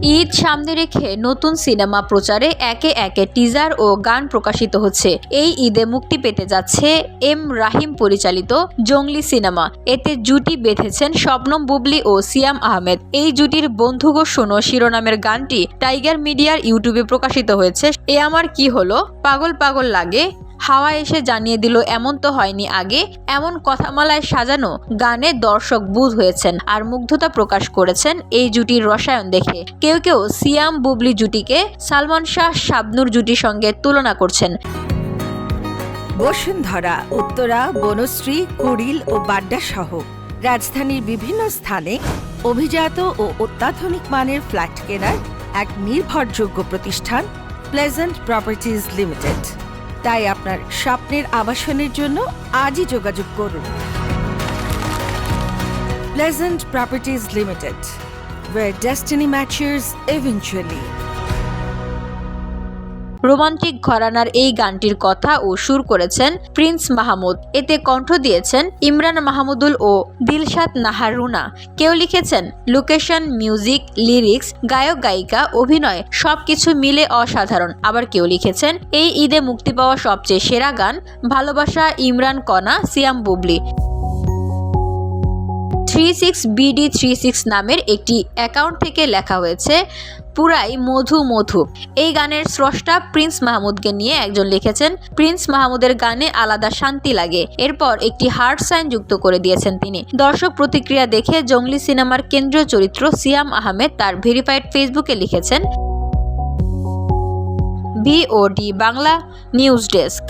ঈদ সামনে রেখে নতুন সিনেমা প্রচারে একে একে টিজার ও গান প্রকাশিত হচ্ছে। এই ঈদে মুক্তি পেতে যাচ্ছে এম রাহিম পরিচালিত জঙ্গলি সিনেমা। এতে জুটি বেঁধেছেন শবনম বুবলী ও সিয়াম আহমেদ। এই জুটির বন্ধু গো শোনো শিরোনামের গানটি টাইগার মিডিয়ার ইউটিউবে প্রকাশিত হয়েছে। এ আমার কি হলো, পাগল পাগল লাগে, হাওয়া এসে জানিয়ে দিল এমন তো হয়নি আগে, এমন কথামালায় সাজানো গানে দর্শক বুঁদ হয়েছেন আর মুগ্ধতা প্রকাশ করেছেন এই জুটির রসায়ন দেখে। কেউ কেউ সিয়াম বুবলী জুটিকে সালমান শাহ শাবনূর জুটির সঙ্গে তুলনা করছেন। বসুন্ধরা, উত্তরা, বনশ্রী, কুড়িল ও বাড্ডা সহ রাজধানীর বিভিন্ন স্থানে অভিজাত ও অত্যাধুনিক মানের ফ্ল্যাট কেনার এক নির্ভরযোগ্য প্রতিষ্ঠান প্লেজেন্ট প্রপার্টিজ লিমিটেড। তাই আপনার স্বপ্নের আবাসনের জন্য আজই যোগাযোগ করুন। Pleasant properties limited, where destiny matches eventually. Romantic ঘরানার এই গানটির কথা ও সুর করেছেন প্রিন্স মাহমুদ। এতে কণ্ঠ দিয়েছেন ইমরান মাহমুদুল ও দিলশাদ নাহার রুনা। কেউ লিখেছেন লোকেশন, মিউজিক, লিরিক্স, গায়ক গায়িকা, অভিনয় সবকিছু মিলে অসাধারণ। আবার কেউ লিখেছেন এই ঈদে মুক্তি পাওয়া সবচেয়ে সেরা গান ভালোবাসা, ইমরান কণা, সিয়াম বুবলী। 36BD36 নামের একটি অ্যাকাউন্ট থেকে লেখা হয়েছে পুরাই মধু মধু। এই গানের স্রষ্টা প্রিন্স মাহমুদকে নিয়ে একজন লিখেছেন প্রিন্স মাহমুদের গানে আলাদা শান্তি লাগে। এরপর একটি হার্ট সাইন যুক্ত করে দিয়েছেন তিনি। দর্শক প্রতিক্রিয়া দেখে জঙ্গলি সিনেমার কেন্দ্রীয় চরিত্র সিয়াম আহমেদ তার ভেরিফাইড ফেসবুকে লিখেছেন VOD বাংলা নিউজ ডেস্ক।